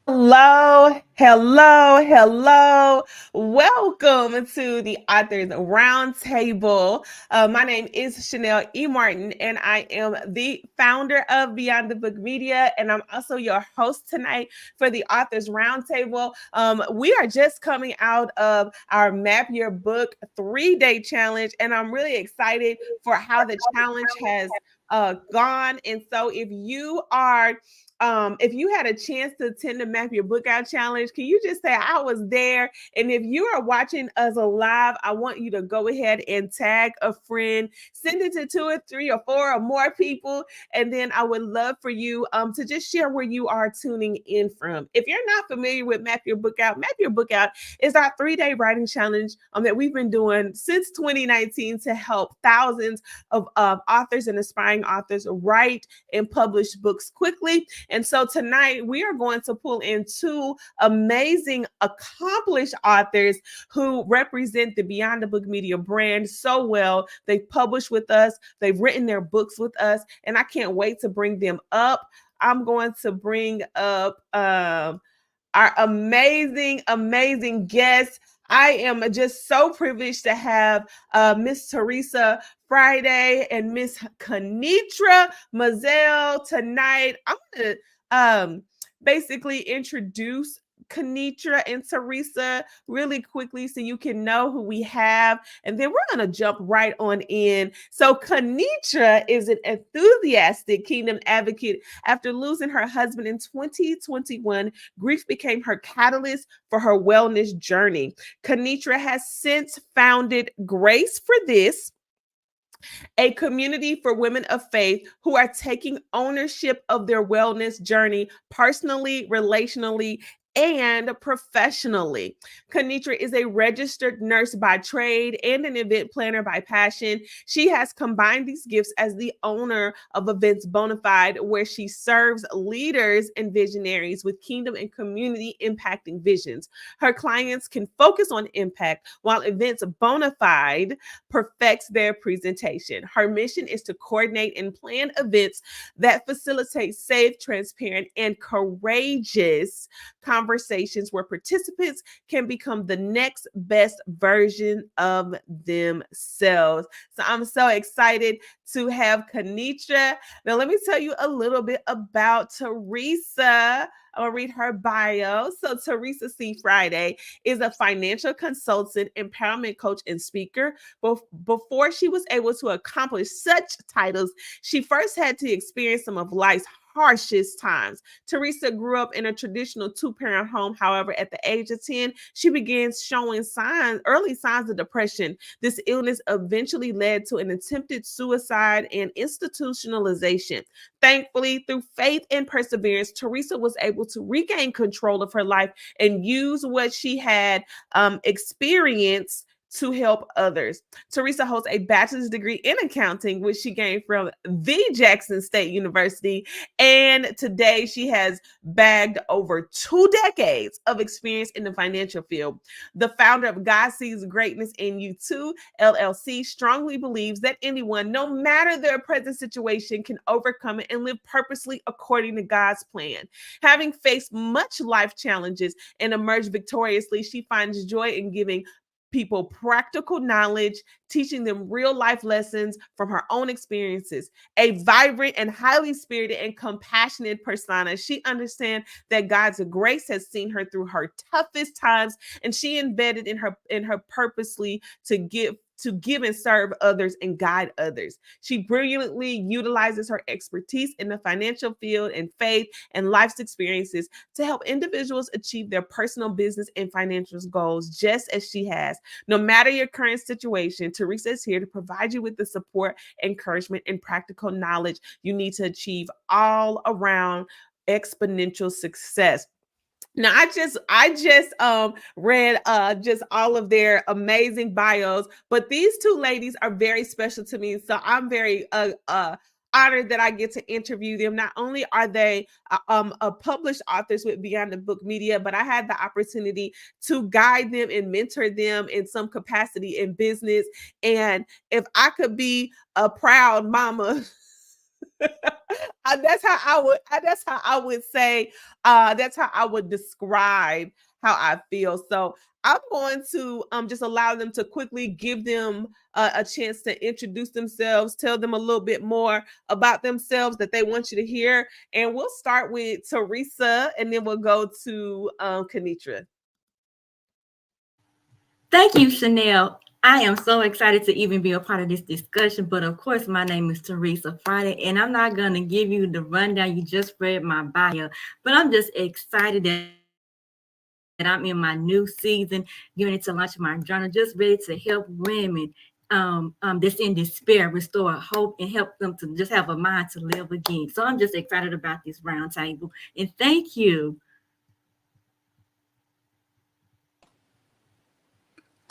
Hello, hello, hello. Welcome to the Authors Roundtable. My name is Chanel E. Martin, and I am the founder of Beyond the Book Media, and I'm also your host tonight for the Authors Roundtable. We are just coming out of our Map Your Book 3-day challenge, and I'm really excited for how the challenge has gone. And so if you had a chance to attend the Map Your Book Out Challenge, can you just say I was there? And if you are watching us live, I want you to go ahead and tag a friend, send it to 2 or 3 or 4 or more people, and then I would love for you to just share where you are tuning in from. If you're not familiar with Map Your Book Out, Map Your Book Out is our 3-day writing challenge that we've been doing since 2019 to help thousands of authors and aspiring authors write and publish books quickly. And so tonight we are going to pull in 2 amazing, accomplished authors who represent the Beyond the Book Media brand so well. They've published with us, they've written their books with us, and I can't wait to bring them up. I'm going to bring up our amazing guests. I am just so privileged to have Miss Teresa Friday and Miss Kenitra Mazel tonight. I'm going to basically introduce Kenitra and Teresa really quickly so you can know who we have, and then we're going to jump right on in. So Kenitra is an enthusiastic kingdom advocate. After losing her husband in 2021, grief became her catalyst for her wellness journey. Kenitra has since founded Grace for This, a community for women of faith who are taking ownership of their wellness journey personally, relationally, and professionally. Kenitra is a registered nurse by trade and an event planner by passion. She has combined these gifts as the owner of Events Bonafide, where she serves leaders and visionaries with kingdom and community impacting visions. Her clients can focus on impact, while Events Bonafide perfects their presentation. Her mission is to coordinate and plan events that facilitate safe, transparent, and courageous conversations where participants can become the next best version of themselves. So I'm so excited to have Kenitra. Now, let me tell you a little bit about Teresa. I'll read her bio. So, Teresa C. Friday is a financial consultant, empowerment coach, and speaker. Before she was able to accomplish such titles, she first had to experience some of life's harshest times. Teresa grew up in a traditional 2-parent home. However, at the age of 10, she began showing early signs of depression. This illness eventually led to an attempted suicide and institutionalization. Thankfully, through faith and perseverance, Teresa was able to regain control of her life and use what she had experienced to help others. Teresa holds a bachelor's degree in accounting, which she gained from the Jackson State University. And today she has bagged over 2 decades of experience in the financial field. The founder of God Sees Greatness in You Too, LLC, strongly believes that anyone, no matter their present situation, can overcome it and live purposely according to God's plan. Having faced much life challenges and emerged victoriously, she finds joy in giving people practical knowledge, teaching them real life lessons from her own experiences. A vibrant and highly spirited and compassionate persona, she understands that God's grace has seen her through her toughest times, and she embedded in her purposely to give and serve others and guide others. She brilliantly utilizes her expertise in the financial field and faith and life's experiences to help individuals achieve their personal business and financial goals, just as she has. No matter your current situation, Teresa is here to provide you with the support, encouragement, and practical knowledge you need to achieve all around exponential success. Now, I just read just all of their amazing bios, but these 2 ladies are very special to me. So I'm very honored that I get to interview them. Not only are they published authors with Beyond the Book Media, but I had the opportunity to guide them and mentor them in some capacity in business. And if I could be a proud mama That's how I would. That's how I would say. That's how I would describe how I feel. So I'm going to just allow them to quickly give them a chance to introduce themselves, tell them a little bit more about themselves that they want you to hear, and we'll start with Teresa, and then we'll go to Kenitra. Thank you, Chanel. I am so excited to even be a part of this discussion. But of course, my name is Teresa Friday, and I'm not going to give you the rundown. You just read my bio, but I'm just excited that I'm in my new season, getting ready to launch my journal, just ready to help women that's in despair restore hope and help them to just have a mind to live again. So I'm just excited about this roundtable, and thank you.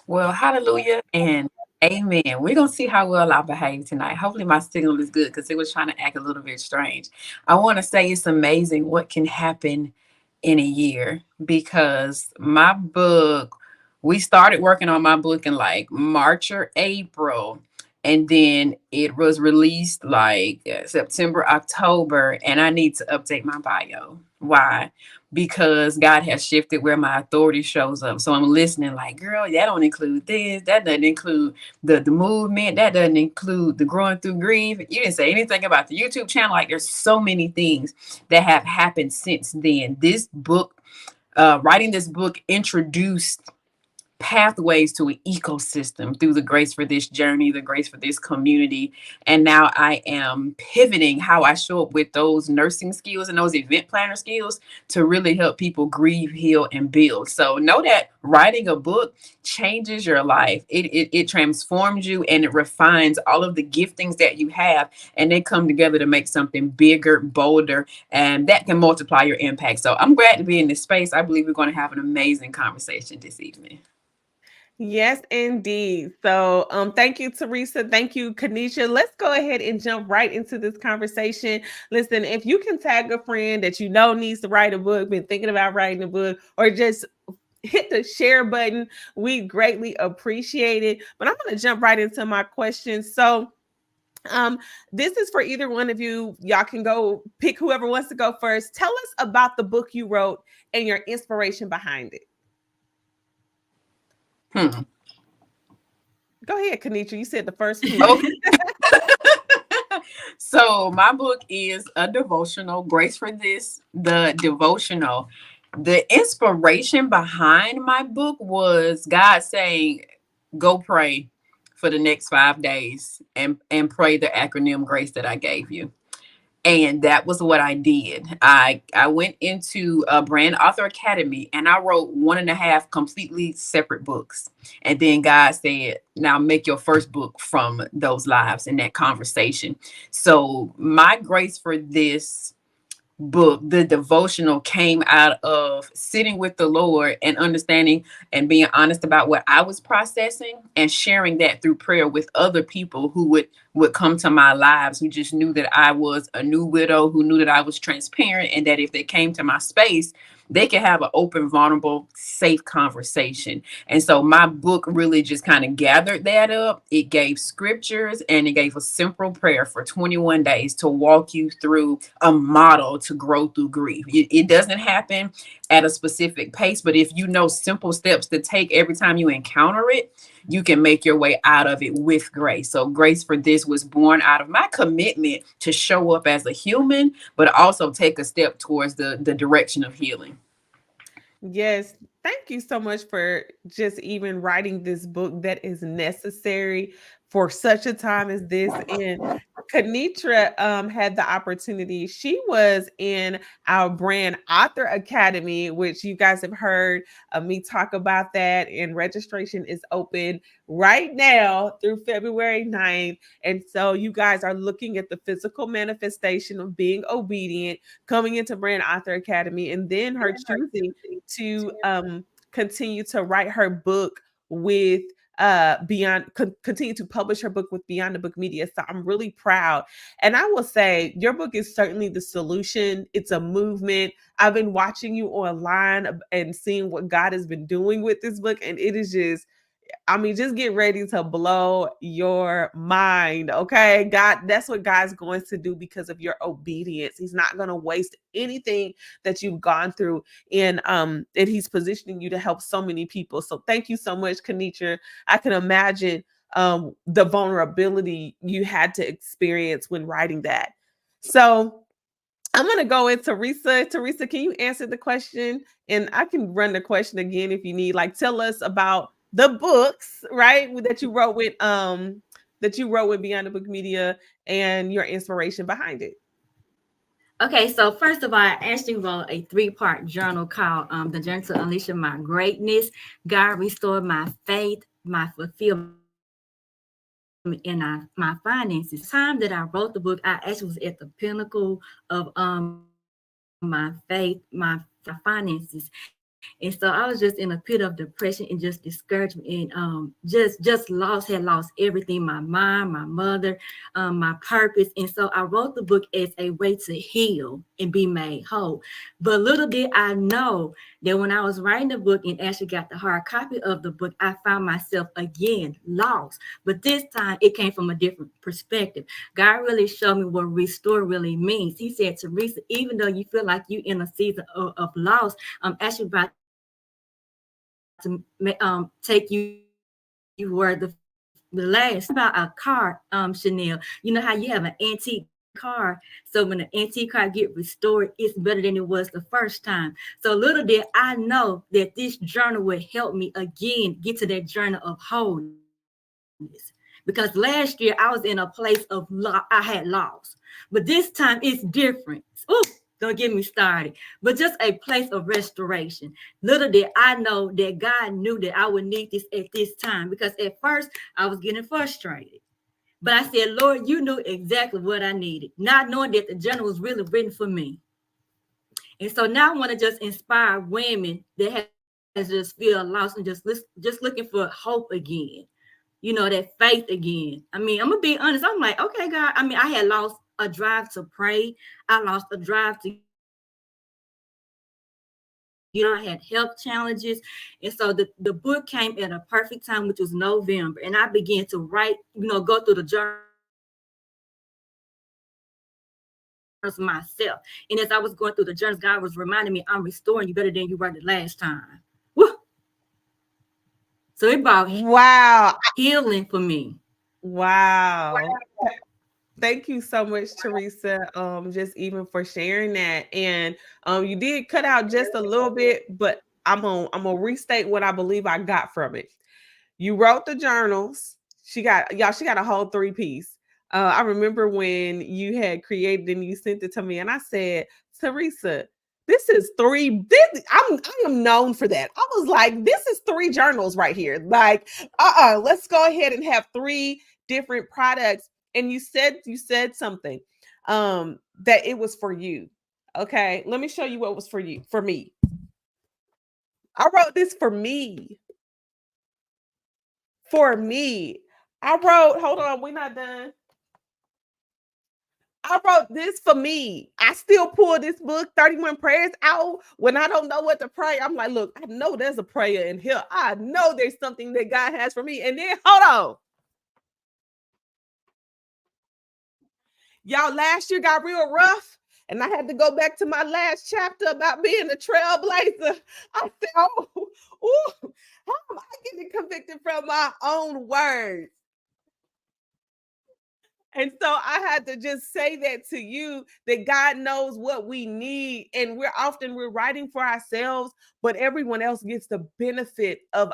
Well, hallelujah and amen. We're going to see how well I behave tonight. Hopefully, my signal is good because it was trying to act a little bit strange. I want to say it's amazing what can happen in a year because my book, we started working on my book in like March or April. And then it was released like September, October, and I need to update my bio. Why? Because God has shifted where my authority shows up. So I'm listening like, girl, that don't include this. That doesn't include the movement. That doesn't include the growing through grief. You didn't say anything about the YouTube channel. Like there's so many things that have happened since then. This book, writing this book introduced pathways to an ecosystem through the Grace for This journey, the Grace for This community. And now I am pivoting how I show up with those nursing skills and those event planner skills to really help people grieve, heal, and build. So know that writing a book changes your life. It transforms you and it refines all of the giftings that you have, and they come together to make something bigger, bolder, and that can multiply your impact. So I'm glad to be in this space. I believe we're going to have an amazing conversation this evening. Yes, indeed. So, thank you, Teresa. Thank you, Kanisha. Let's go ahead and jump right into this conversation. Listen, if you can tag a friend that you know needs to write a book, been thinking about writing a book, or just hit the share button, we greatly appreciate it. But I'm going to jump right into my questions. So, this is for either one of you. Y'all can go pick whoever wants to go first. Tell us about the book you wrote and your inspiration behind it. Go ahead, Kenitra. You said the first piece. Okay. So my book is a devotional, Grace for This, the devotional. The inspiration behind my book was God saying, go pray for the next 5 days and pray the acronym GRACE that I gave you. And that was what I did. I went into a Brand Author Academy and I wrote 1.5 completely separate books. And then God said, now make your first book from those lives and that conversation. So my grace for this book, the devotional, came out of sitting with the Lord and understanding and being honest about what I was processing and sharing that through prayer with other people who would come to my lives, who just knew that I was a new widow, who knew that I was transparent, and that if they came to my space, they could have an open, vulnerable, safe conversation. And so my book really just kind of gathered that up. It gave scriptures and it gave a simple prayer for 21 days to walk you through a model to grow through grief. It doesn't happen at a specific pace, but if you know simple steps to take every time you encounter it, you can make your way out of it with grace. So Grace for This was born out of my commitment to show up as a human, but also take a step towards the direction of healing. Yes. Thank you so much for just even writing this book that is necessary for such a time as this. And Kanitra had the opportunity. She was in our Brand Author Academy, which you guys have heard me talk about that. And registration is open right now through February 9th. And so you guys are looking at the physical manifestation of being obedient, coming into Brand Author Academy, and then her choosing to continue to write her book with continue to publish her book with Beyond the Book Media. So I'm really proud. And I will say your book is certainly the solution. It's a movement. I've been watching you online and seeing what God has been doing with this book, and it is just I mean, just get ready to blow your mind. Okay. God, that's what God's going to do because of your obedience. He's not going to waste anything that you've gone through. And he's positioning you to help so many people. So thank you so much, Kenitra. I can imagine the vulnerability you had to experience when writing that. So I'm going to go with Teresa. Teresa, can you answer the question? And I can run the question again if you need. Like, tell us about the books, right? That you wrote with Beyond the Book Media and your inspiration behind it. Okay, so first of all, I actually wrote a 3-part journal called The Journey to Unleashing My Greatness. God restored my faith, my fulfillment, and my finances. The time that I wrote the book, I actually was at the pinnacle of my faith, my finances. And so I was just in a pit of depression and just discouragement and just had lost everything, my mind, my mother, my purpose. And so I wrote the book as a way to heal and be made whole. But little did I know that when I was writing the book and actually got the hard copy of the book, I found myself again lost. But this time it came from a different perspective. God really showed me what restore really means. He said, Teresa, even though you feel like you're in a season of loss, I'm actually about to take you where the last about a car, Chanel. You know how you have an antique car, so when the antique car get restored, it's better than it was the first time. So little did I know that this journal would help me again get to that journey of wholeness. Because last year I was in a place of I had lost, but this time it's different. Ooh, don't get me started, but just a place of restoration. Little did I know that God knew that I would need this at this time, because at first I was getting frustrated. But I said, Lord, you knew exactly what I needed, not knowing that the journal was really written for me. And so now I want to just inspire women that has just feel lost and just looking for hope again. You know, that faith again. I mean, I'm going to be honest. I'm like, okay, God. I mean, I had lost a drive to pray. I lost a drive to, I had health challenges. And so the book came at a perfect time, which was November. And I began to write, go through the journals myself. And as I was going through the journals, God was reminding me, I'm restoring you better than you were the last time. Woo! So it brought healing for me. Wow. Thank you so much, Teresa. Just even for sharing that. And you did cut out just a little bit, but I'm gonna restate what I believe I got from it. You wrote the journals. She got a whole 3-piece. I remember when you had created and you sent it to me, and I said, Teresa, this is 3. I am known for that. I was like, this is 3 journals right here. Like, let's go ahead and have 3 different products. And you said something that it was for you. Okay, let me show you what was for you, for me. I wrote this for me. For me. I wrote, hold on, we're not done. I wrote this for me. I still pull this book, 31 Prayers, out when I don't know what to pray. I'm like, look, I know there's a prayer in here. I know there's something that God has for me. And then, hold on. Y'all, last year got real rough. And I had to go back to my last chapter about being a trailblazer. I said, oh, ooh, how am I getting convicted from my own words? And so I had to just say that to you, that God knows what we need. And we're writing for ourselves, but everyone else gets the benefit of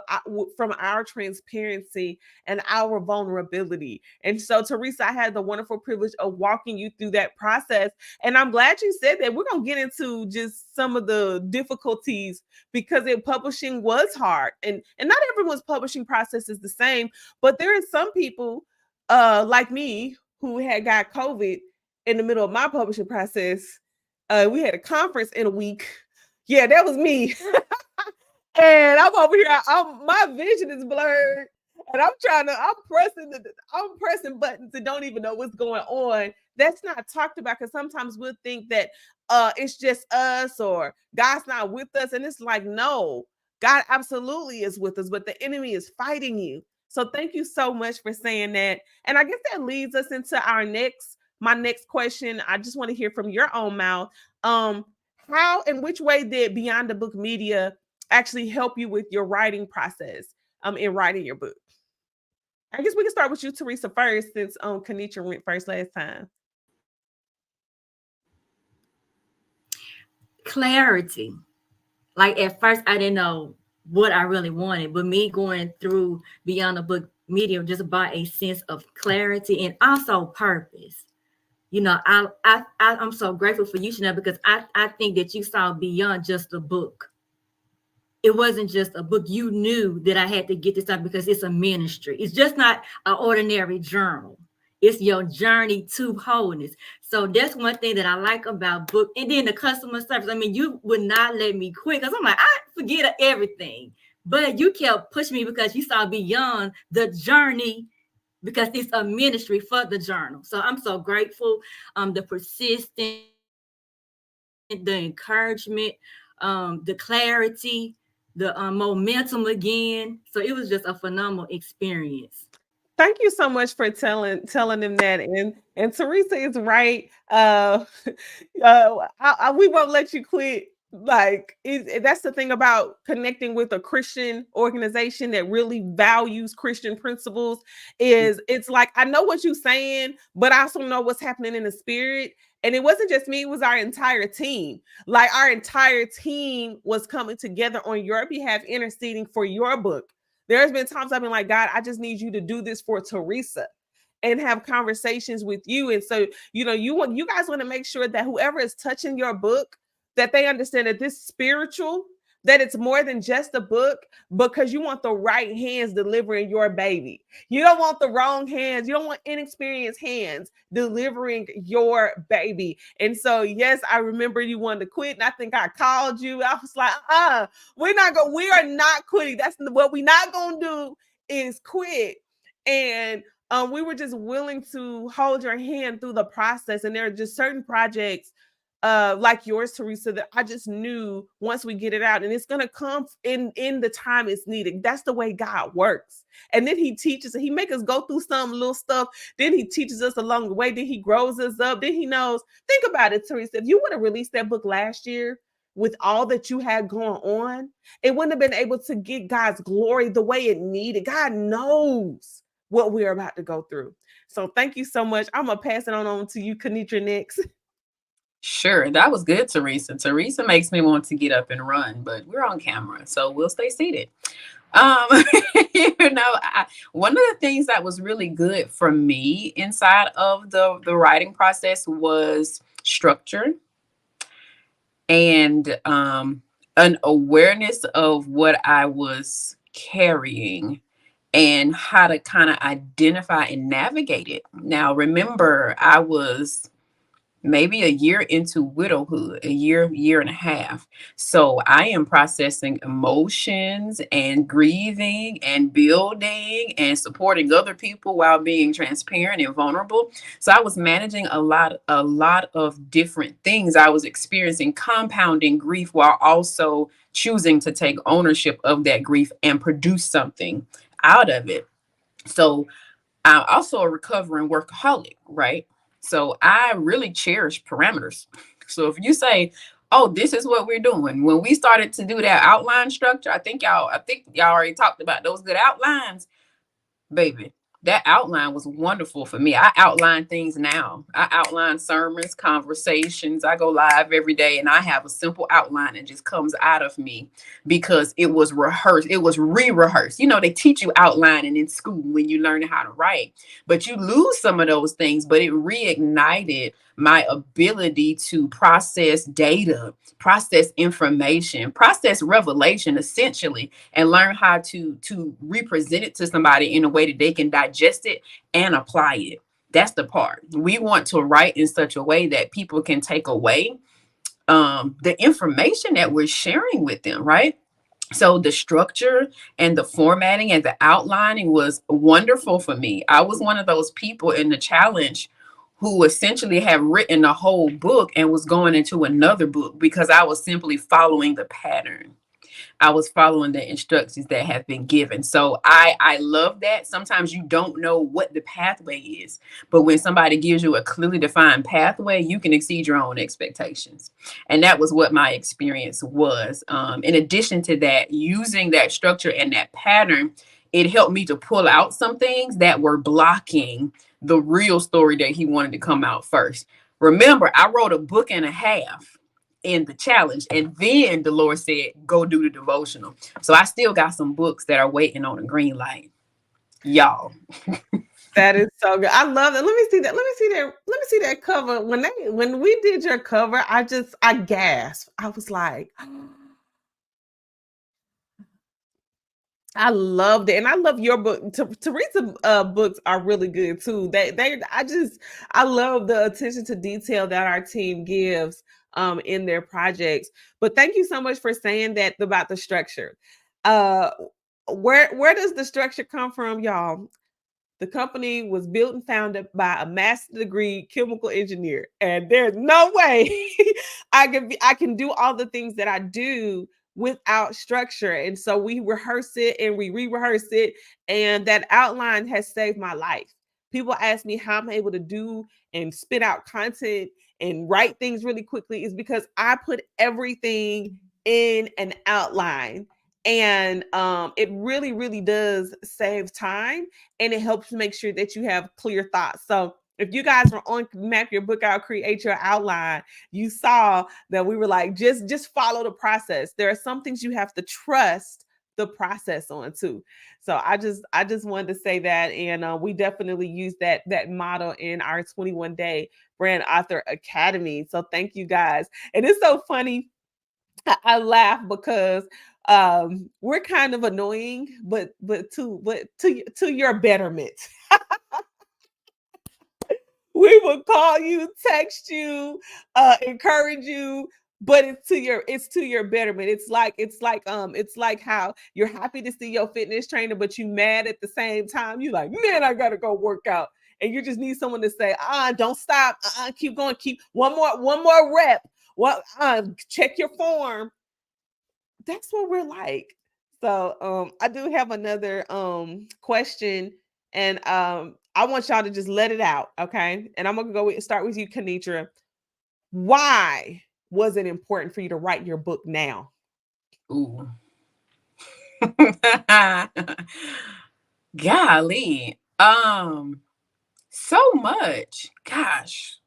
from our transparency and our vulnerability. And so, Teresa, I had the wonderful privilege of walking you through that process. And I'm glad you said that. We're going to get into just some of the difficulties, because publishing was hard. And not everyone's publishing process is the same, but there are some people like me who had got COVID in the middle of my publishing process. We had a conference in a week. Yeah, that was me. And I'm over here. My vision is blurred, and I'm pressing buttons and don't even know what's going on. That's not talked about, because sometimes we'll think that it's just us or God's not with us, and it's like, no. God absolutely is with us, but the enemy is fighting you. So thank you so much for saying that. And I guess that leads us into my next question. I just want to hear from your own mouth. How and which way did Beyond the Book Media actually help you with your writing process in writing your book? I guess we can start with you, Teresa, first, since Kanitra went first last time. Clarity. Like at first, I didn't know what I really wanted, but me going through Beyond the Book Media just brought a sense of clarity and also purpose. You know, I'm so grateful for you, Chanel, because I think that you saw beyond just a book. It wasn't just a book. You knew that I had to get this out because it's a ministry. It's just not an ordinary journal. It's your journey to wholeness. So that's one thing that I like about book. And then the customer service. I mean, you would not let me quit because I'm like, I forget everything. But you kept pushing me because you saw beyond the journey, because it's a ministry for the journal. So I'm so grateful. The persistence, the encouragement, the clarity, the momentum again. So it was just a phenomenal experience. Thank you so much for telling them that. And Teresa is right. We won't let you quit. Like that's the thing about connecting with a Christian organization that really values Christian principles. Is it's like, I know what you're saying, but I also know what's happening in the spirit. And it wasn't just me, it was our entire team. Like our entire team was coming together on your behalf, interceding for your book. There's been times I've been like, God, I just need you to do this for Teresa, and have conversations with you. And so, you guys want to make sure that whoever is touching your book, that they understand that this spiritual, that it's more than just a book, because you want the right hands delivering your baby. You don't want the wrong hands. You don't want inexperienced hands delivering your baby. And so, yes, I remember you wanted to quit, and I think I called you. I was like, we are not quitting. That's what we're not going to do, is quit. And we were just willing to hold your hand through the process. And there are just certain projects like yours, Teresa, that I just knew once we get it out, and it's going to come in the time it's needed. That's the way God works. And then he teaches, he makes us go through some little stuff. Then he teaches us along the way. Then he grows us up. Then he knows. Think about it, Teresa. If you would have released that book last year with all that you had going on, it wouldn't have been able to get God's glory the way it needed. God knows what we're about to go through. So thank you so much. I'm going to pass it on to you, Kanitra, next. Sure, that was good, Teresa. Teresa makes me want to get up and run, but we're on camera, so we'll stay seated. One of the things that was really good for me inside of the writing process was structure and an awareness of what I was carrying and how to kind of identify and navigate it. Now, remember, I was maybe a year into widowhood, a year and a half. So I am processing emotions and grieving and building and supporting other people while being transparent and vulnerable. So I was managing a lot of different things. I was experiencing compounding grief while also choosing to take ownership of that grief and produce something out of it. So I'm also a recovering workaholic, right? So I really cherish parameters. So if you say, oh, this is what we're doing, when we started to do that outline structure, I think y'all already talked about those good outlines, baby. That outline was wonderful for me. I outline things now. I outline sermons, conversations. I go live every day and I have a simple outline that just comes out of me because it was rehearsed. It was re-rehearsed. You know, they teach you outlining in school when you learn how to write, but you lose some of those things, but it reignited my ability to process data, process information, process revelation, essentially, and learn how to represent it to somebody in a way that they can digest it and apply it. That's the part. We want to write in such a way that people can take away the information that we're sharing with them, right? So the structure and the formatting and the outlining was wonderful for me. I was one of those people in the challenge who essentially have written a whole book and was going into another book because I was simply following the pattern. I was following the instructions that have been given. So I love that. Sometimes you don't know what the pathway is, but when somebody gives you a clearly defined pathway, you can exceed your own expectations. And that was what my experience was. In addition to that, using that structure and that pattern, it helped me to pull out some things that were blocking the real story that he wanted to come out first. Remember, I wrote a book and a half in the challenge, and then the Lord said, go do the devotional. So I still got some books that are waiting on a green light, y'all. That is so good. I love it. Let me see that. Let me see that. Let me see that cover. When we did your cover, I gasped. I was like, I loved it, and I love your book. Teresa's books are really good too. I love the attention to detail that our team gives in their projects. But thank you so much for saying that about the structure. Where does the structure come from, y'all? The company was built and founded by a master's degree chemical engineer, and there's no way I can do all the things that I do without structure. And so we rehearse it and we re-rehearse it, and that outline has saved my life. People ask me how I'm able to do and spit out content and write things really quickly is because I put everything in an outline. And it really, really does save time, and it helps make sure that you have clear thoughts. So if you guys were on Map Your Book Out, Create Your Outline, you saw that we were like, just follow the process. There are some things you have to trust the process on too. So I just wanted to say that, and we definitely use that model in our 21-day Brand Author Academy. So thank you guys. And it's so funny. I laugh because we're kind of annoying, but to your betterment. We will call you, text you, encourage you, but it's to your betterment. It's like how you're happy to see your fitness trainer, but you mad at the same time. You like, man, I gotta go work out. And you just need someone to say, don't stop, keep going, keep one more rep. Check your form. That's what we're like. So I do have another question, and I want y'all to just let it out, okay? And I'm gonna start with you, Kenitra. Why was it important for you to write your book now? Ooh. Golly. So much. Gosh.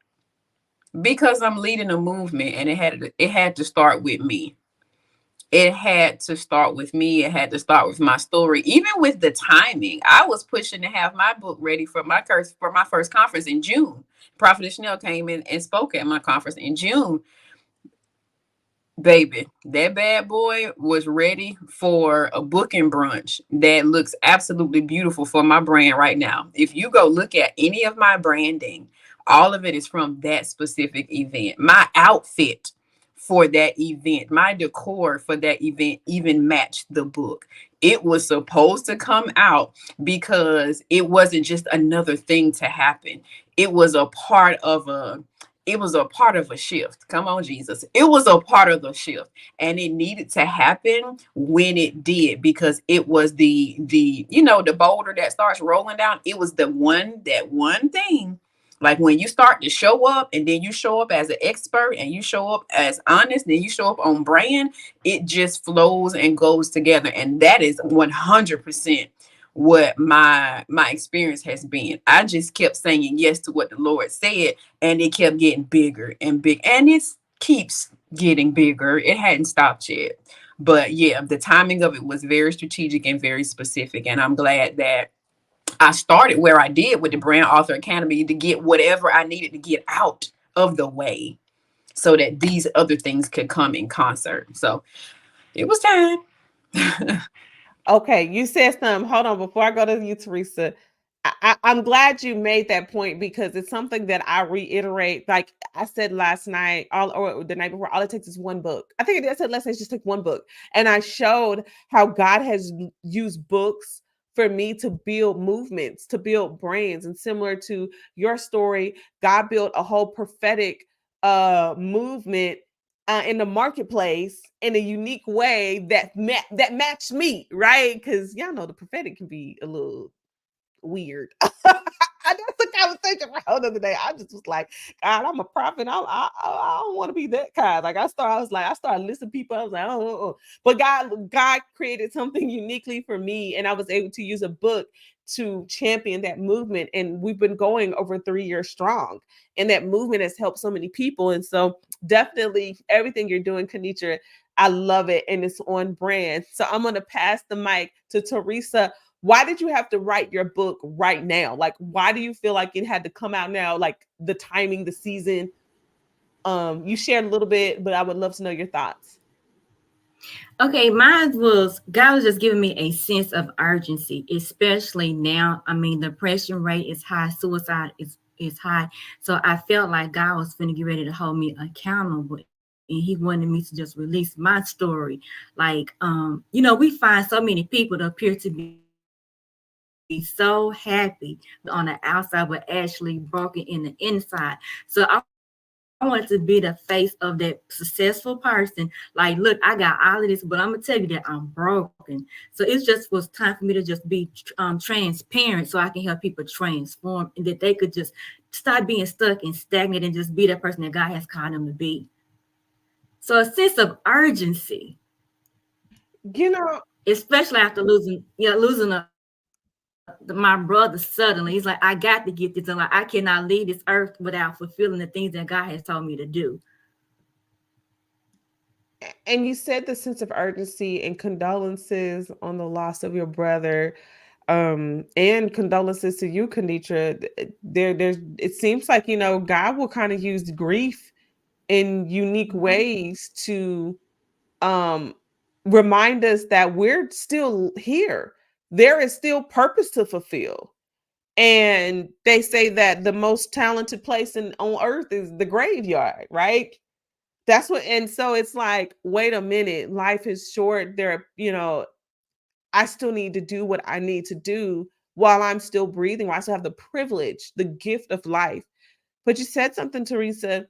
Because I'm leading a movement, and it had to start with me. It had to start with me. It had to start with my story. Even with the timing, I was pushing to have my book ready for my first conference in June. Prophet Chanel came in and spoke at my conference in June. Baby, that bad boy was ready for a booking brunch that looks absolutely beautiful for my brand right now. If you go look at any of my branding, all of it is from that specific event. My outfit for that event, my decor for that event even matched the book. It was supposed to come out because it wasn't just another thing to happen. It was a part of a shift. Come on, Jesus. It was a part of the shift, and it needed to happen when it did, because it was the boulder that starts rolling down. It was that one thing. Like when you start to show up, and then you show up as an expert, and you show up as honest, then you show up on brand, it just flows and goes together. And that is 100% what my experience has been. I just kept saying yes to what the Lord said, and it kept getting bigger and big, and it keeps getting bigger. It hadn't stopped yet. But yeah, the timing of it was very strategic and very specific, and I'm glad that I started where I did with the Brand Author Academy to get whatever I needed to get out of the way so that these other things could come in concert. So it was time. Okay, you said something. Hold on, before I go to you, Teresa. I'm glad you made that point, because it's something that I reiterate. Like I said last night, or the night before, all it takes is one book. I think I said last night, just take one book. And I showed how God has used books for me to build movements, to build brands. And similar to your story, God built a whole prophetic movement in the marketplace in a unique way that matched me, right? Because y'all know the prophetic can be a little weird. That's the conversation for the other day. I just was like, God, I'm a prophet. I don't want to be that kind. Like I started listening to people. I was like, oh. But God created something uniquely for me, and I was able to use a book to champion that movement. And we've been going over 3 years strong. And that movement has helped so many people. And so definitely everything you're doing, Kenitra, I love it. And it's on brand. So I'm going to pass the mic to Teresa. Why did you have to write your book right now? Like, why do you feel like it had to come out now? Like the timing, the season? You shared a little bit, but I would love to know your thoughts. Okay, mine was God was just giving me a sense of urgency, especially now. I mean, the depression rate is high, suicide is high. So I felt like God was finna get ready to hold me accountable. And he wanted me to just release my story. Like, we find so many people that appear to be so happy on the outside, but actually broken in the inside. So I wanted to be the face of that successful person. Like, look, I got all of this, but I'm gonna tell you that I'm broken. So it just was time for me to just be transparent, so I can help people transform, and that they could just stop being stuck and stagnant and just be that person that God has called them to be. So a sense of urgency, especially after losing my brother suddenly. He's like, I got to get this done. Like, I cannot leave this earth without fulfilling the things that God has told me to do. And you said the sense of urgency, and condolences on the loss of your brother. And condolences to you, Kenitra. It seems like, God will kind of use grief in unique ways to remind us that we're still here. There is still purpose to fulfill. And they say that the most talented place on earth is the graveyard, right? That's what, and so it's like, wait a minute, life is short. I still need to do what I need to do while I'm still breathing, while I still have the privilege, the gift of life. But you said something, Teresa,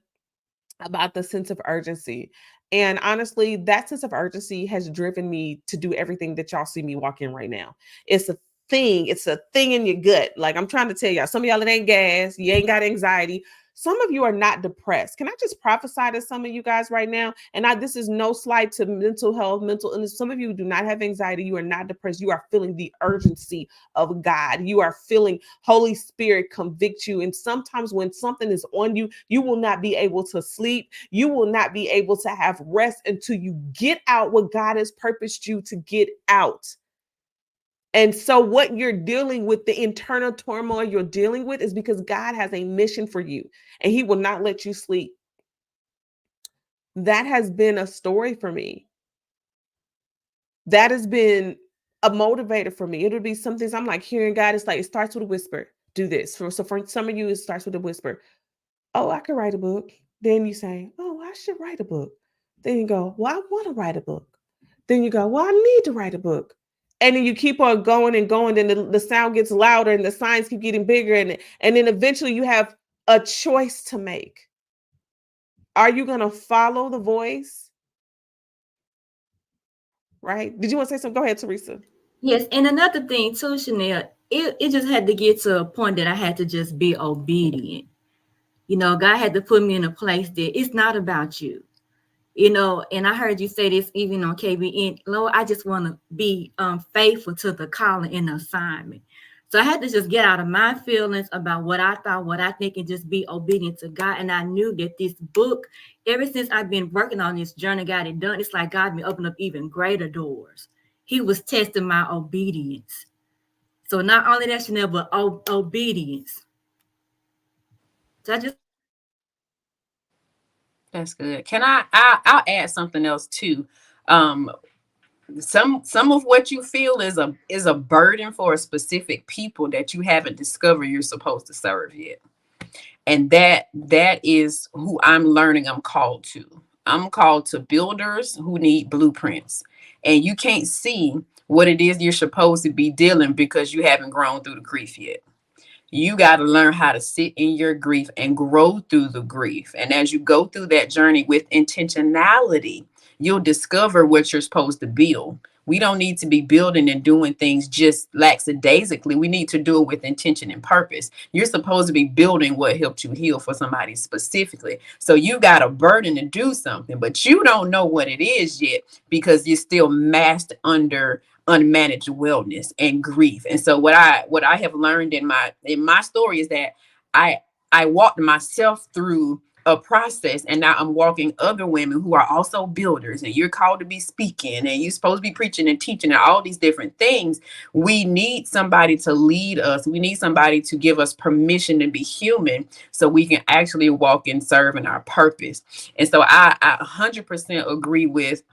about the sense of urgency. And honestly, that sense of urgency has driven me to do everything that y'all see me walking right now. It's a thing in your gut. Like, I'm trying to tell y'all, some of y'all, it ain't gas, you ain't got anxiety. Some of you are not depressed. Can I just prophesy to some of you guys right now? And this is no slight to mental health, mental illness. Some of you do not have anxiety. You are not depressed. You are feeling the urgency of God. You are feeling Holy Spirit convict you. And sometimes when something is on you, you will not be able to sleep. You will not be able to have rest until you get out what God has purposed you to get out. And so what you're dealing with, the internal turmoil you're dealing with, is because God has a mission for you, and he will not let you sleep. That has been a story for me. That has been a motivator for me. It'll be some things I'm like hearing God. It's like, it starts with a whisper. Do this. So for some of you, it starts with a whisper. Oh, I could write a book. Then you say, oh, I should write a book. Then you go, well, I want to write a book. Then you go, well, I need to write a book. And then you keep on going and going. Then the sound gets louder and the signs keep getting bigger. And then eventually you have a choice to make. Are you going to follow the voice? Right? Did you want to say something? Go ahead, Teresa. Yes. And another thing too, Chanel, it just had to get to a point that I had to just be obedient. God had to put me in a place that it's not about you. And I heard you say this even on KBN, Lord, I just want to be faithful to the calling and the assignment. So I had to just get out of my feelings about what I thought, what I think, and just be obedient to God. And I knew that this book, ever since I've been working on this journey, got it done. It's like God been opening up even greater doors. He was testing my obedience. So not only that, Chanel, but obedience. So I just. That's good. Can I'll add something else too. Some of what you feel is a burden for a specific people that you haven't discovered you're supposed to serve yet. And that is who I'm learning I'm called to. I'm called to builders who need blueprints. And you can't see what it is you're supposed to be dealing because you haven't grown through the grief yet. You got to learn how to sit in your grief and grow through the grief. And as you go through that journey with intentionality, you'll discover what you're supposed to build. We don't need to be building and doing things just lackadaisically. We need to do it with intention and purpose. You're supposed to be building what helped you heal for somebody specifically. So you got a burden to do something, but you don't know what it is yet because you're still masked under unmanaged wellness and grief. And so what I have learned in my story is that I I walked myself through a process, and now I'm walking other women who are also builders, and you're called to be speaking and you're supposed to be preaching and teaching and all these different things. We need somebody to lead us. We need somebody to give us permission to be human so we can actually walk and serve in our purpose. And so I 100% agree with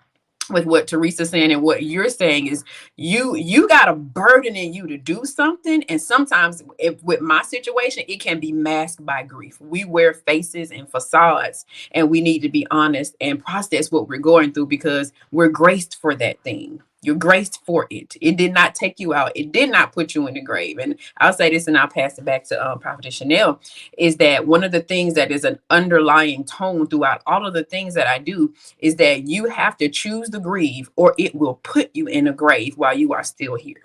what Teresa's saying, and what you're saying is you got a burden in you to do something. And sometimes with my situation, it can be masked by grief. We wear faces and facades, and we need to be honest and process what we're going through, because we're graced for that thing. You're graced for it. It did not take you out. It did not put you in the grave. And I'll say this, and I'll pass it back to Prophetess Chanel, is that one of the things that is an underlying tone throughout all of the things that I do is that you have to choose to grieve, or it will put you in a grave while you are still here.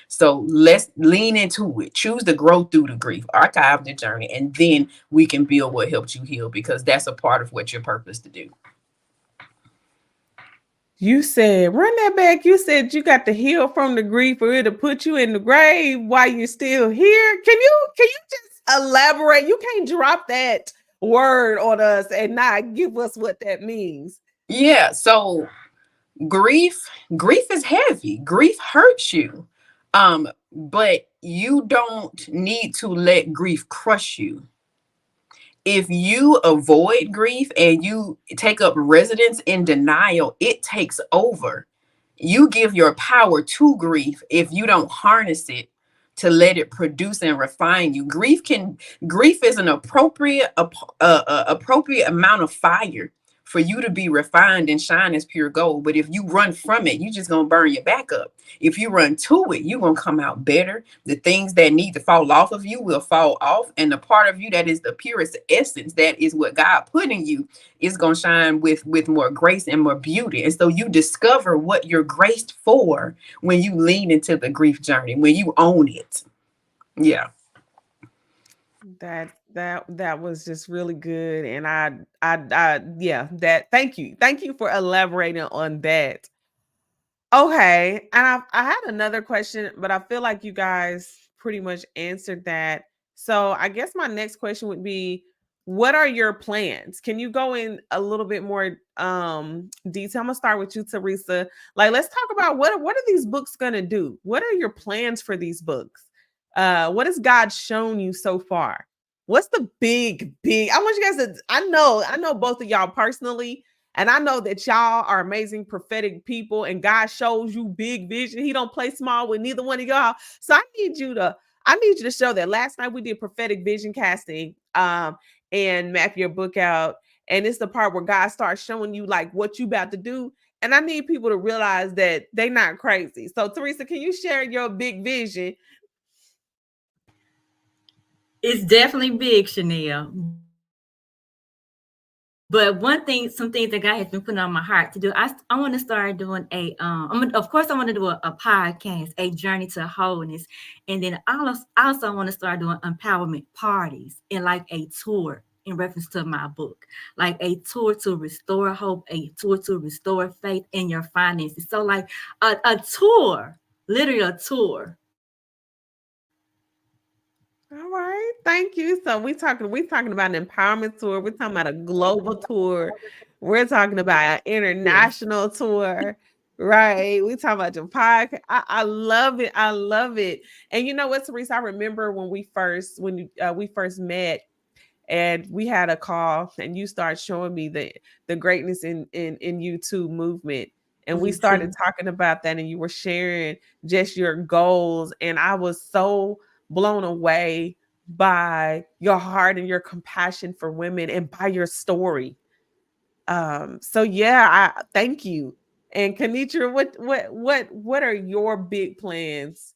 So let's lean into it. Choose to grow through the grief, archive the journey, and then we can build what helps you heal, because that's a part of what you're purposed to do. You said, run that back. You said you got to heal from the grief or it'll put you in the grave while you're still here. Can you just elaborate? You can't drop that word on us and not give us what that means. Yeah. So grief is heavy. Grief hurts you. But you don't need to let grief crush you. If you avoid grief and you take up residence in denial, it takes over. You give your power to grief if you don't harness it to let it produce and refine you. Grief is an appropriate amount of fire for you to be refined and shine as pure gold. But if you run from it, you just gonna burn your back up. If you run to it, you're gonna come out better. The things that need to fall off of you will fall off, and the part of you that is the purest essence, that is what God put in you, is gonna shine with more grace and more beauty. And so you discover what you're graced for when you lean into the grief journey, when you own it. Yeah. That was just really good. And I yeah, that thank you. Thank you for elaborating on that. Okay. And I had another question, but I feel like you guys pretty much answered that. So I guess my next question would be, what are your plans? Can you go in a little bit more detail? I'm gonna start with you, Teresa. Like, let's talk about what are these books gonna do? What are your plans for these books? What has God shown you so far? What's the big? I want you guys to, I know both of y'all personally, and I know that y'all are amazing prophetic people, and God shows you big vision. He don't play small with neither one of y'all. So I need you to show that. Last night we did prophetic vision casting and map your book out. And it's the part where God starts showing you like what you about to do. And I need people to realize that they're not crazy. So Teresa, can you share your big vision? It's definitely big, Chanel. But some things that God has been putting on my heart to do, I want to start doing of course, I want to do a podcast, a journey to wholeness. And then I also want to start doing empowerment parties and like a tour in reference to my book, like a tour to restore hope, a tour to restore faith in your finances. So like a tour, literally a tour. All right, thank you. So we're talking about an empowerment tour. We're talking about a global tour. We're talking about an international tour, right? We're talking about your podcast. I love it. I love it. And you know what, Teresa? I remember when we first met, and we had a call, and you started showing me the greatness in YouTube movement. And we started talking about that, and you were sharing just your goals. And I was so blown away by your heart and your compassion for women and by your story. So yeah, I thank you. And Kenitra, what are your big plans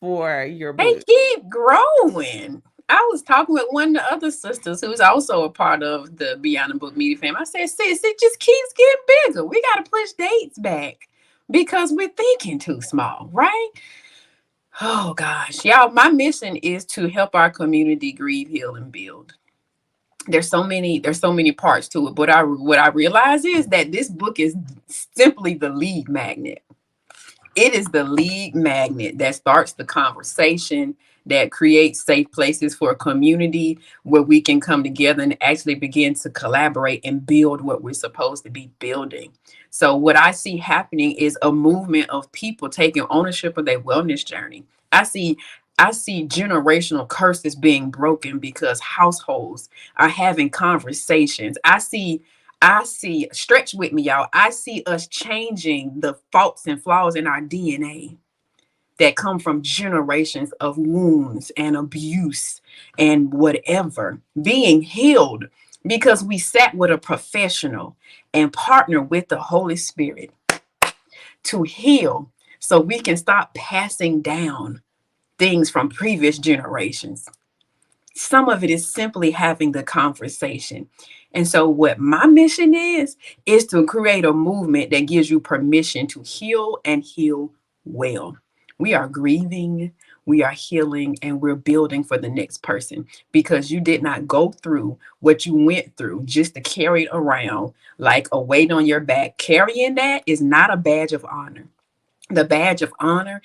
for your They book? keep growing. I was talking with one of the other sisters who's also a part of the Beyond the Book Media fam. I said, sis, it just keeps getting bigger. We got to push dates back because we're thinking too small, right? Oh gosh, y'all, my mission is to help our community grieve, heal, and build. There's so many parts to it, but what I realize is that this book is simply the lead magnet. It is the lead magnet that starts the conversation, that creates safe places for a community where we can come together and actually begin to collaborate and build what we're supposed to be building. So what I see happening is a movement of people taking ownership of their wellness journey. I see generational curses being broken because households are having conversations. I see, stretch with me, y'all. I see us changing the faults and flaws in our DNA that come from generations of wounds and abuse and whatever being healed because we sat with a professional and partnered with the Holy Spirit to heal so we can stop passing down things from previous generations. Some of it is simply having the conversation. And so what my mission is to create a movement that gives you permission to heal and heal well. We are grieving, we are healing, and we're building for the next person because you did not go through what you went through just to carry it around like a weight on your back. Carrying that is not a badge of honor. The badge of honor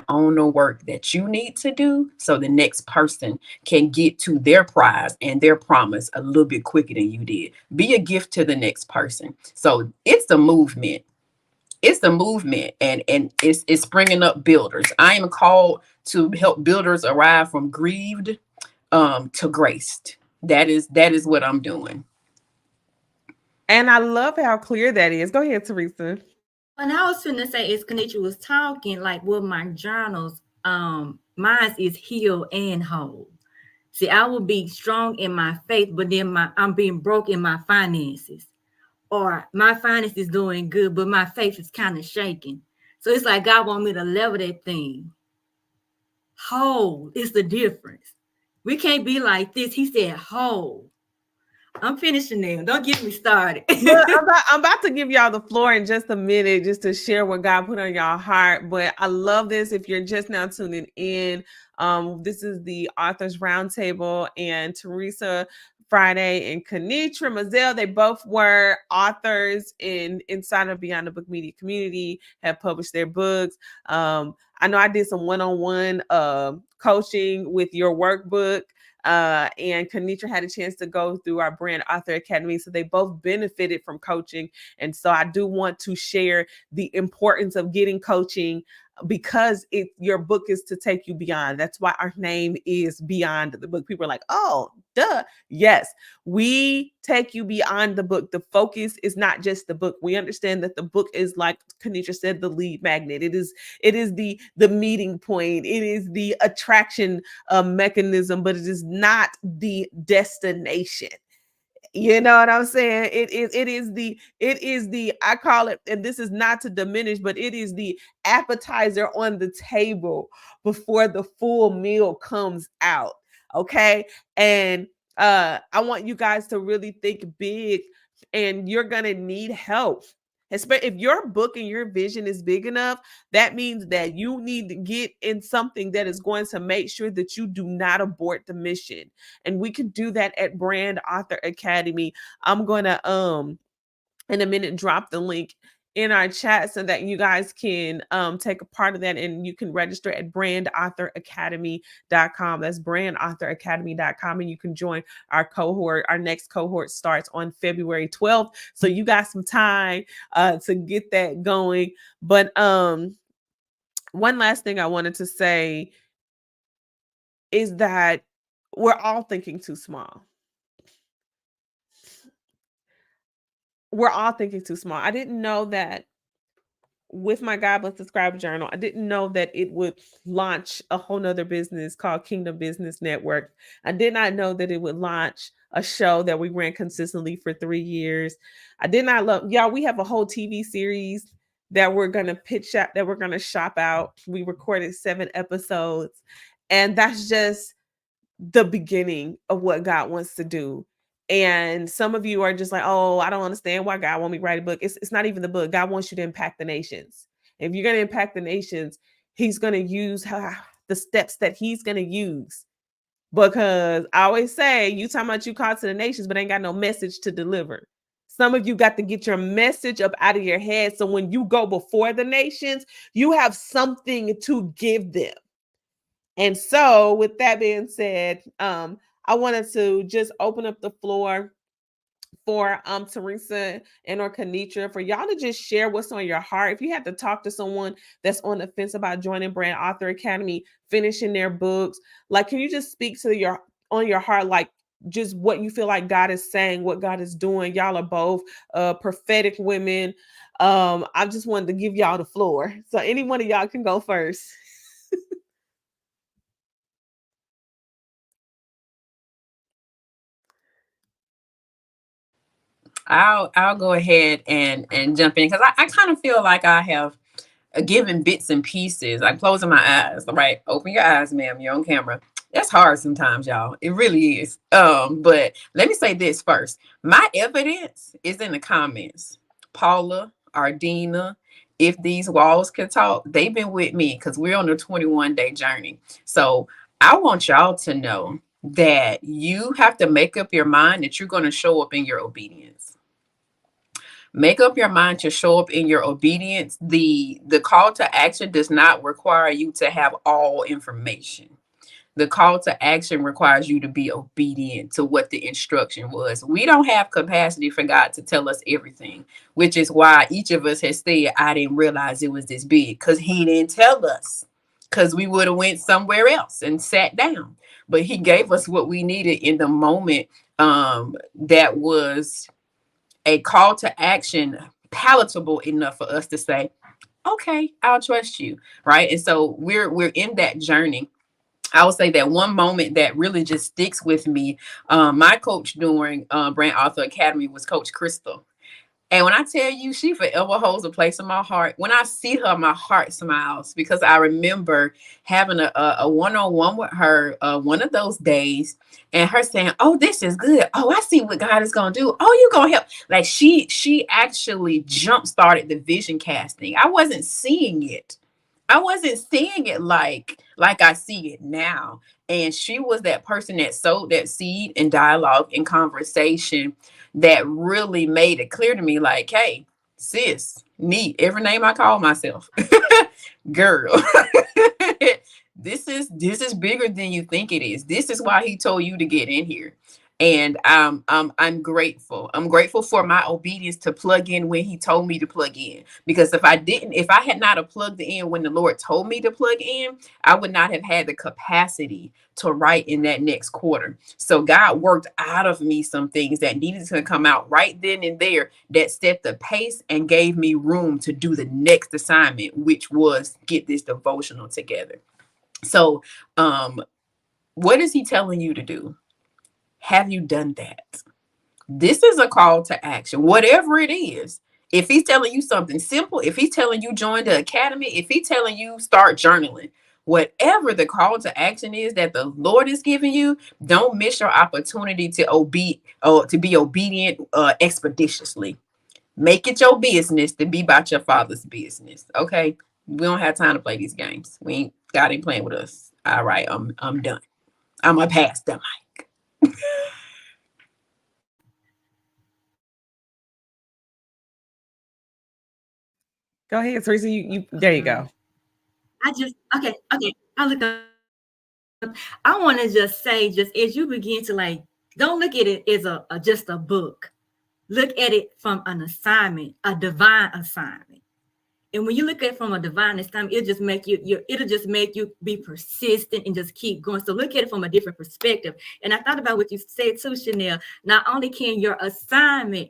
on the work that you need to do so the next person can get to their prize and their promise a little bit quicker than you did. Be a gift to the next person. So it's the movement. It's the movement, and it's bringing up builders. I am called to help builders arrive from grieved to graced. That is what I'm doing. And I love how clear that is. Go ahead, Teresa. And I was finna say, as Kanisha was talking, like with my journals, mine is heal and whole. See, I will be strong in my faith, but then I'm being broke in my finances. Or my finances doing good, but my faith is kind of shaking. So it's like God want me to level that thing. Whole is the difference. We can't be like this. He said whole. I'm finishing now. Don't get me started. Well, I'm about to give y'all the floor in just a minute just to share what God put on y'all heart. But I love this. If you're just now tuning in, this is the Authors Roundtable, and Teresa Friday and Kenitra Mazel, they both were authors inside of Beyond the Book Media community, have published their books. I know I did some one-on-one coaching with your workbook. And Kenitra had a chance to go through our Brand Author Academy. So they both benefited from coaching. And so I do want to share the importance of getting coaching because your book is to take you beyond. That's why our name is Beyond the Book. People are like, oh, duh. Yes, we take you beyond the book. The focus is not just the book. We understand that the book is, like Kenitra said, the lead magnet. It is the meeting point. It is the attraction mechanism, but it is not the destination. You know what I'm saying? It is the I call it, and this is not to diminish, but it is the appetizer on the table before the full meal comes out. Okay. And I want you guys to really think big, and you're gonna need help. Especially if your book and your vision is big enough, that means that you need to get in something that is going to make sure that you do not abort the mission. And we can do that at Brand Author Academy. I'm going to in a minute drop the link in our chat so that you guys can take a part of that, and you can register at brandauthoracademy.com. That's brandauthoracademy.com, and you can join our cohort. Our next cohort starts on February 12th. So you got some time to get that going. But one last thing I wanted to say is that we're all thinking too small. We're all thinking too small. I didn't know that with my God Bless the Scribe Journal, I didn't know that it would launch a whole nother business called Kingdom Business Network. I did not know that it would launch a show that we ran consistently for 3 years. I did not love, y'all, we have a whole TV series that we're going to pitch out, that we're going to shop out. We recorded 7 episodes, and that's just the beginning of what God wants to do. And some of you are just like, oh, I don't understand why God wants me to write a book. It's not even the book. God wants you to impact the nations. If you're going to impact the nations, he's going to use the steps that he's going to use. Because I always say, you talking about you called to the nations, but ain't got no message to deliver. Some of you got to get your message up out of your head. So when you go before the nations, you have something to give them. And so with that being said, I wanted to just open up the floor for Teresa and or Kenitra for y'all to just share what's on your heart. If you had to talk to someone that's on the fence about joining Brand Author Academy, finishing their books, like, can you just speak to your heart, like just what you feel like God is saying, what God is doing? Y'all are both prophetic women. I just wanted to give y'all the floor. So any one of y'all can go first. I'll go ahead and jump in because I kind of feel like I have given bits and pieces. I'm closing my eyes. Right, open your eyes, ma'am. You're on camera. That's hard sometimes, y'all. It really is. But let me say this first. My evidence is in the comments. Paula, Ardina, if these walls could talk, they've been with me because we're on a 21-day journey. So I want y'all to know that you have to make up your mind that you're going to show up in your obedience. Make up your mind to show up in your obedience. The call to action does not require you to have all information. The call to action requires you to be obedient to what the instruction was. We don't have capacity for God to tell us everything, which is why each of us has said, I didn't realize it was this big, because he didn't tell us, because we would have went somewhere else and sat down. But he gave us what we needed in the moment. That was a call to action palatable enough for us to say, okay, I'll trust you. Right. And so we're in that journey. I would say that one moment that really just sticks with me, my coach during Brand Author Academy was Coach Crystal. And when I tell you, she forever holds a place in my heart. When I see her, my heart smiles, because I remember having a one-on-one with her one of those days, and her saying, oh, this is good. Oh, I see what God is going to do. Oh, you're going to help. Like she actually jump-started the vision casting. I wasn't seeing it. I wasn't seeing it like I see it now. And she was that person that sowed that seed in dialogue and conversation that really made it clear to me, like, hey, sis, neat, every name I call myself, girl, this is bigger than you think it is. This is why he told you to get in here. And I'm grateful. I'm grateful for my obedience to plug in when he told me to plug in. Because if I had not have plugged in when the Lord told me to plug in, I would not have had the capacity to write in that next quarter. So God worked out of me some things that needed to come out right then and there that set the pace and gave me room to do the next assignment, which was get this devotional together. So what is he telling you to do? Have you done that? This is a call to action, whatever it is. If he's telling you something simple, if he's telling you join the academy, if he's telling you start journaling, whatever the call to action is that the Lord is giving you, don't miss your opportunity to be obedient expeditiously. Make it your business to be about your Father's business. Okay, we don't have time to play these games. God ain't playing with us. All right, I'm done. I'm gonna pass the mic. Go ahead, Teresa. You there you go. Okay. I look up. I want to just say, just as you begin to don't look at it as just a book. Look at it from an assignment, a divine assignment. And when you look at it from a divine assignment, it'll just make you be persistent and just keep going. So look at it from a different perspective. And I thought about what you said too, Chanel. Not only can your assignment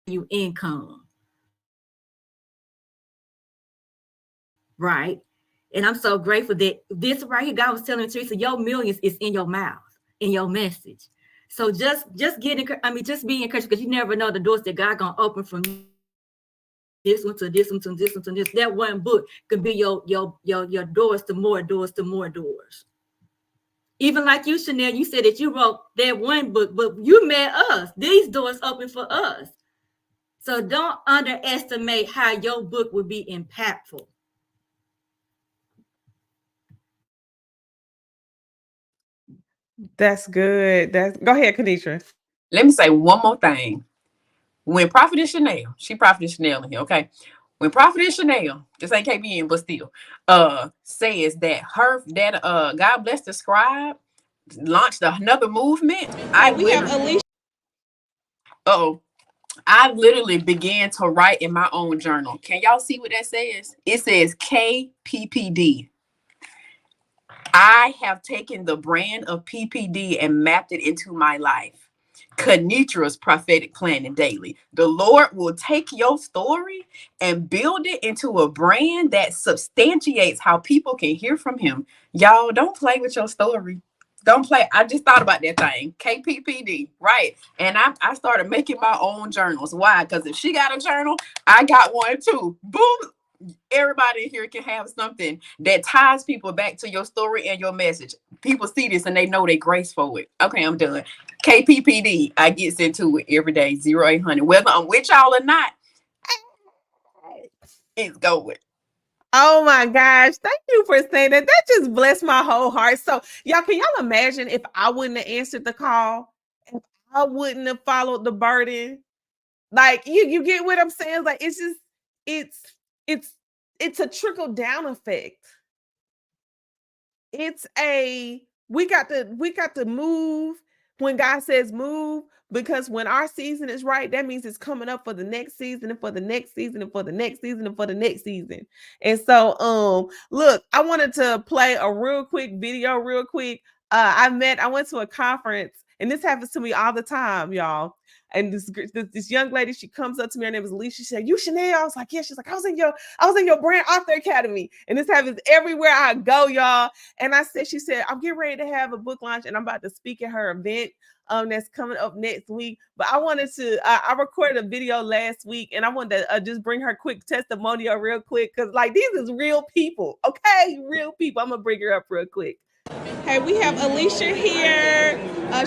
you income, right? And I'm so grateful that this right here, God was telling me, Teresa, your millions is in your mouth, in your message. So just be encouraged, because you never know the doors that God gonna open from this one to this one to this one to this. That one book could be your doors to more doors to more doors. Even like you, Chanel, you said that you wrote that one book, but you met us. These doors open for us. So don't underestimate how your book will be impactful. That's good. Go ahead, Kenitra. Let me say one more thing. When Prophetess Chanel, she Prophetess Chanel in here, okay? When Prophetess Chanel, this ain't KBN, but still, says that God Bless the Scribe launched another movement. I literally began to write in my own journal. Can y'all see what that says? It says KPPD. I have taken the brand of PPD and mapped it into my life. Kenitra's prophetic planning daily. The Lord will take your story and build it into a brand that substantiates how people can hear from him. Y'all, don't play with your story. Don't play. I just thought about that thing. KPPD, right? And I started making my own journals. Why? Because if she got a journal, I got one too. Boom. Everybody here can have something that ties people back to your story and your message. People see this and they know they grace for it. Okay, I'm done. KPPD, I gets into it every day, 0800. Whether I'm with y'all or not, it's going. Oh my gosh. Thank you for saying that. That just blessed my whole heart. So y'all, can y'all imagine if I wouldn't have answered the call? If I wouldn't have followed the burden? Like you get what I'm saying? Like it's just, it's a trickle down effect. We got to move when God says move, because when our season is right, that means it's coming up for the next season and for the next season and for the next season and for the next season. And so look, I wanted to play a real quick video real quick. I went to a conference, and this happens to me all the time, y'all. And this young lady, she comes up to me. Her name is Alicia. She said, "You Chanel?" I was like, "Yeah." She's like, I was in your brand author academy." And this happens everywhere I go, y'all. And she said, "I'm getting ready to have a book launch, and I'm about to speak at her event that's coming up next week." But I wanted to, I recorded a video last week, and I wanted to just bring her quick testimonial real quick, because like these is real people, okay? Real people. I'm gonna bring her up real quick. Hey, we have Alicia here.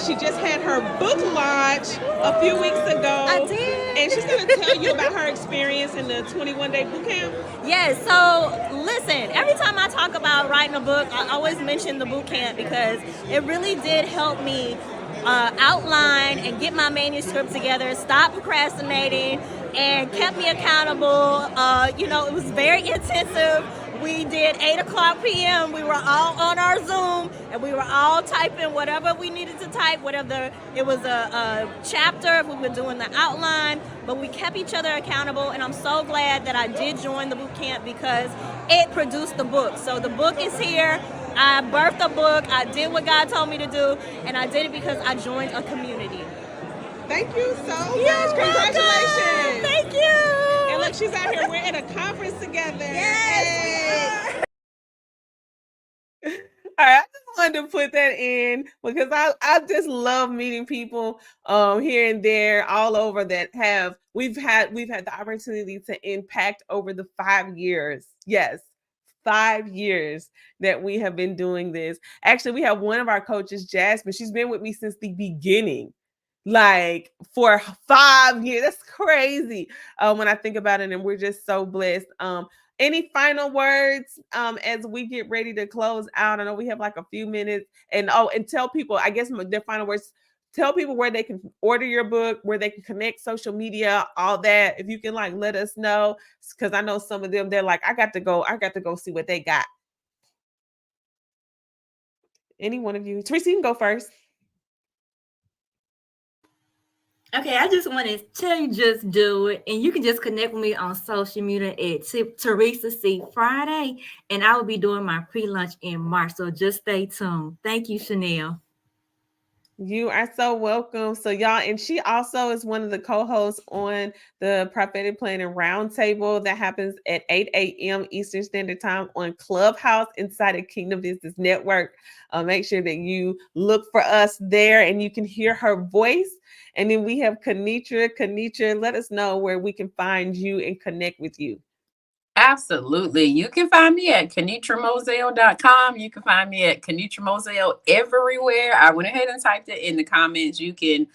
She just had her book launch a few weeks ago. I did. And she's going to tell you about her experience in the 21-day boot camp. Yes, so listen, every time I talk about writing a book, I always mention the boot camp, because it really did help me outline and get my manuscript together, stop procrastinating, and kept me accountable. It was very intensive. We did 8:00 p.m. We were all on our Zoom, and we were all typing whatever we needed to type, whatever it was a chapter, if we were doing the outline, but we kept each other accountable. And I'm so glad that I did join the boot camp, because it produced the book. So the book is here. I birthed a book. I did what God told me to do, and I did it because I joined a community. Thank you so much. Congratulations. Thank you. And look, she's out here. We're at a conference together. Yes. All right, I just wanted to put that in, because I just love meeting people here and there all over that we've had the opportunity to impact over the 5 years. Yes. 5 years that we have been doing this. Actually, we have one of our coaches, Jasmine. She's been with me since the beginning, like for 5 years. That's crazy when I think about it, and we're just so blessed. Any final words as we get ready to close out? I know we have like a few minutes, and tell people, I guess their final words. Tell people where they can order your book, where they can connect, social media, all that. If you can like let us know, because I know some of them, they're like, I got to go see what they got. Any one of you? Teresa, you can go first. Okay, I just want to tell you, just do it. And you can just connect with me on social media at Teresa C Friday. And I will be doing my pre-launch in March. So just stay tuned. Thank you, Chanel. You are so welcome. So y'all, and she also is one of the co-hosts on the Prophetic Planning Roundtable that happens at 8 a.m. Eastern Standard Time on Clubhouse inside of Kingdom Business Network. Make sure that you look for us there and you can hear her voice. And then we have Kenitra. Kenitra, let us know where we can find you and connect with you. Absolutely. You can find me at KenitraMoselle.com. You can find me at Kenitra Moselle everywhere. I went ahead and typed it in the comments. You can,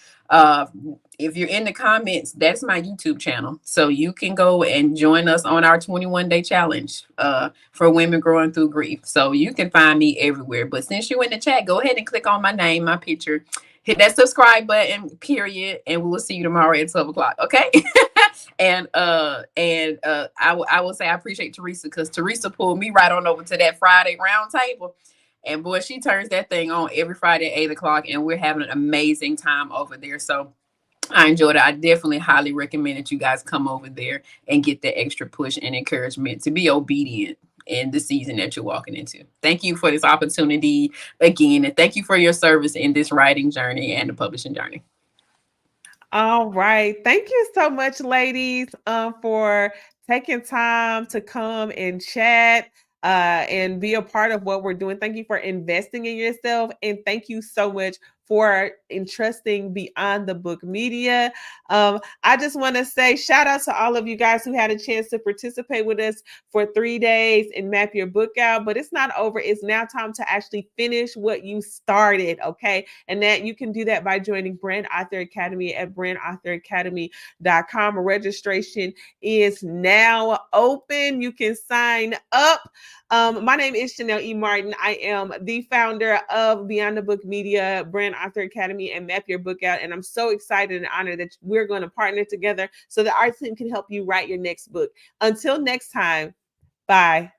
if you're in the comments, that's my YouTube channel. So you can go and join us on our 21-day challenge for women growing through grief. So you can find me everywhere. But since you're in the chat, go ahead and click on my name, my picture. Hit that subscribe button, period. And we will see you tomorrow at 12 o'clock. Okay. I will say I appreciate Teresa, because Teresa pulled me right on over to that Friday round table. And boy, she turns that thing on every Friday at 8 o'clock, and we're having an amazing time over there. So I enjoyed it. I definitely highly recommend that you guys come over there and get the extra push and encouragement to be obedient in the season that you're walking into. Thank you for this opportunity again, and thank you for your service in this writing journey and the publishing journey. All right. Thank you so much, ladies, for taking time to come and chat and be a part of what we're doing. Thank you for investing in yourself. And thank you so much for entrusting Beyond the Book Media. I just want to say shout out to all of you guys who had a chance to participate with us for 3 days and map your book out. But it's not over. It's now time to actually finish what you started, okay? And that you can do that by joining Brand Author Academy at brandauthoracademy.com. Registration is now open. You can sign up. My name is Chanel E. Martin. I am the founder of Beyond the Book Media, Brand Author Academy, and Map Your Book Out. And I'm so excited and honored that we're going to partner together so that our team can help you write your next book. Until next time, bye.